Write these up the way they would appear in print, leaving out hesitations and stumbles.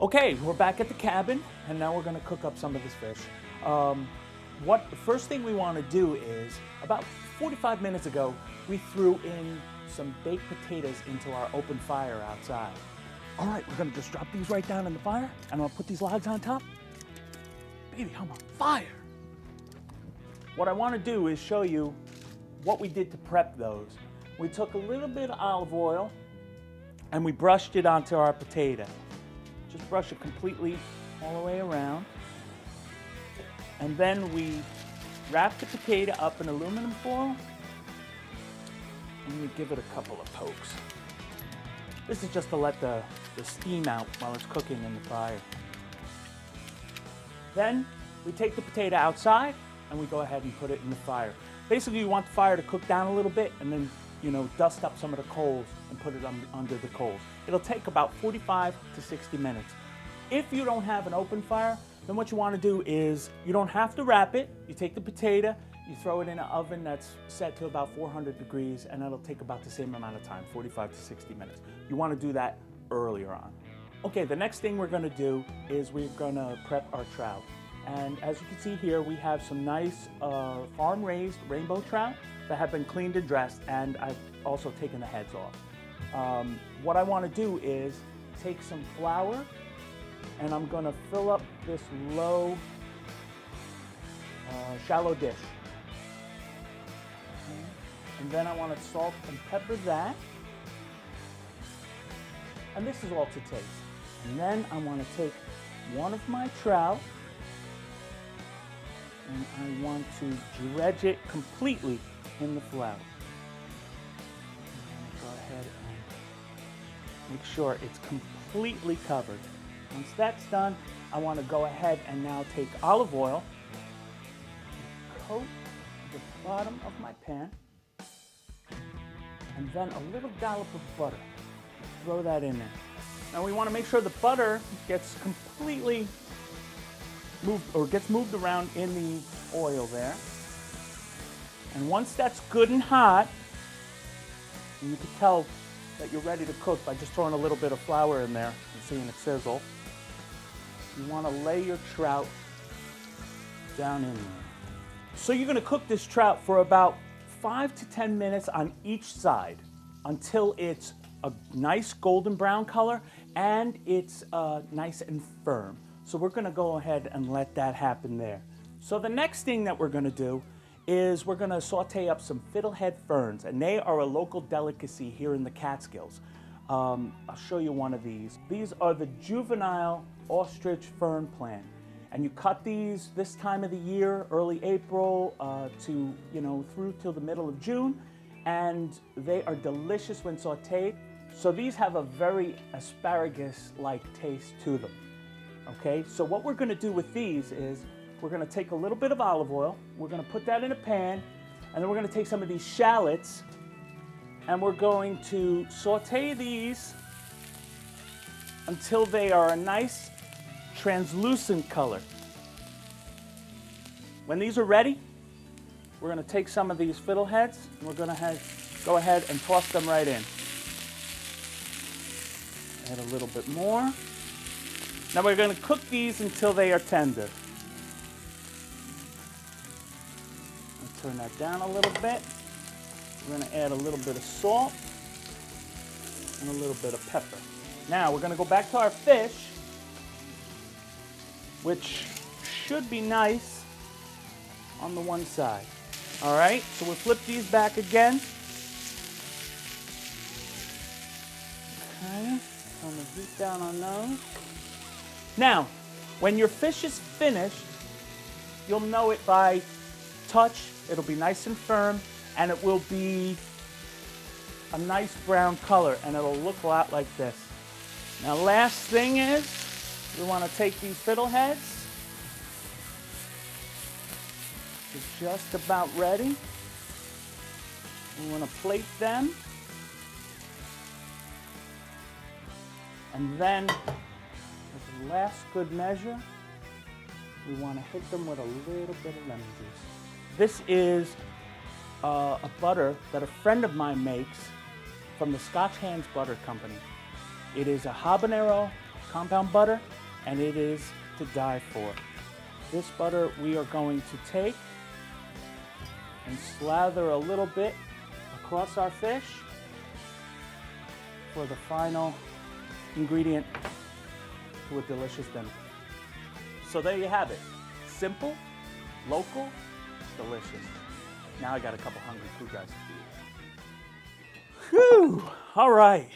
Okay, we're back at the cabin, and now we're gonna cook up some of this fish. The first thing we wanna do is, about 45 minutes ago, we threw in some baked potatoes into our open fire outside. All right, we're gonna just drop these right down in the fire, and I'll put these logs on top. Baby, I'm on fire. What I wanna do is show you what we did to prep those. We took a little bit of olive oil, and we brushed it onto our potato. Just brush it completely all the way around. And then we wrap the potato up in aluminum foil and we give it a couple of pokes. This is just to let the steam out while it's cooking in the fire. Then we take the potato outside and we go ahead and put it in the fire. Basically, you want the fire to cook down a little bit and then, dust up some of the coals and put it under the coals. It'll take about 45 to 60 minutes. If you don't have an open fire, then what you want to do is, you don't have to wrap it. You take the potato, you throw it in an oven that's set to about 400 degrees, and that'll take about the same amount of time, 45 to 60 minutes. You want to do that earlier on. Okay, the next thing we're going to do is we're going to prep our trout. And as you can see here, we have some nice farm-raised rainbow trout that have been cleaned and dressed, and I've also taken the heads off. What I want to do is take some flour, and I'm going to fill up this low, shallow dish. Okay. And then I want to salt and pepper that. And this is all to taste. And then I want to take one of my trout, and I want to dredge it completely in the flour. Go ahead and make sure it's completely covered. Once that's done, I want to go ahead and now take olive oil, coat the bottom of my pan, and then a little dollop of butter. Throw that in there. Now we want to make sure the butter gets completely moved around in the oil there. And once that's good and hot, and you can tell that you're ready to cook by just throwing a little bit of flour in there and seeing it sizzle, you want to lay your trout down in there. So you're going to cook this trout for about 5 to 10 minutes on each side until it's a nice golden brown color and it's nice and firm. So we're going to go ahead and let that happen there. So the next thing that we're going to do is we're going to saute up some fiddlehead ferns, and they are a local delicacy here in the Catskills. I'll show you one of these. These are the juvenile ostrich fern plant, and you cut these this time of the year, early April to through till the middle of June, and they are delicious when sauteed. So these have a very asparagus-like taste to them. Okay, so what we're going to do with these is we're going to take a little bit of olive oil, we're going to put that in a pan, and then we're going to take some of these shallots and we're going to saute these until they are a nice translucent color. When these are ready, we're going to take some of these fiddleheads and we're going to go ahead and toss them right in. Add a little bit more. Now we're going to cook these until they are tender. Turn that down a little bit. We're going to add a little bit of salt and a little bit of pepper. Now we're going to go back to our fish, which should be nice on the one side. All right, so we'll flip these back again. Okay, turn the heat down on those. Now, when your fish is finished, you'll know it by touch. It'll be nice and firm, and it will be a nice brown color, and it'll look a lot like this. Now, last thing is, we want to take these fiddleheads. They're just about ready. We want to plate them. And then, as the last good measure, we want to hit them with a little bit of lemon juice. This is a butter that a friend of mine makes from the Scotch Hands Butter Company. It is a habanero compound butter, and it is to die for. This butter we are going to take and slather a little bit across our fish for the final ingredient to a delicious dinner. So there you have it. Simple, local, delicious. Now I got a couple hungry crew guys to feed. Whew! All right.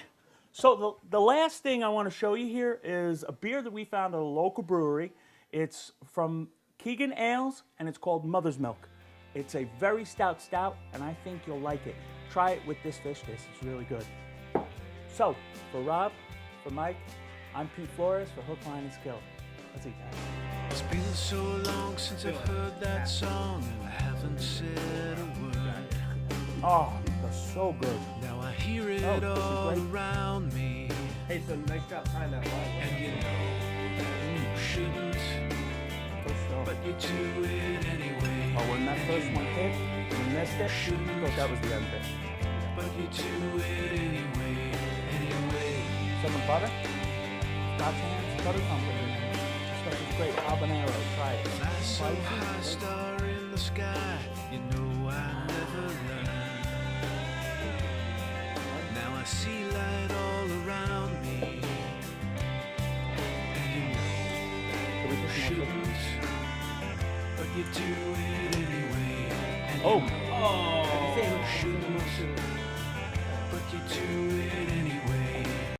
So the last thing I want to show you here is a beer that we found at a local brewery. It's from Keegan Ales, and it's called Mother's Milk. It's a very stout stout, and I think you'll like it. Try it with this fish dish. It's really good. So, for Rob, for Mike, I'm Pete Flores for Hook, Line, and Skill. Let's eat that. It's been so long since I've heard that song, and I haven't said a word. Oh, that's so good. Now I hear it all around me. Hey, so nice job tying that line. And you know that you shouldn't, but you do it anyway. Oh, when that first one hit, you missed it, I thought that was the end of it. But you do it anyway, anyway. Some butter, Scotch hands, butter company. This stuff is great. Habanero, try it. Fly so high, star in the sky, you know I never learn. Now I see light all around me, and you know that you shouldn't, but you do it anyway. And Oh. you know you shouldn't, but you do it anyway.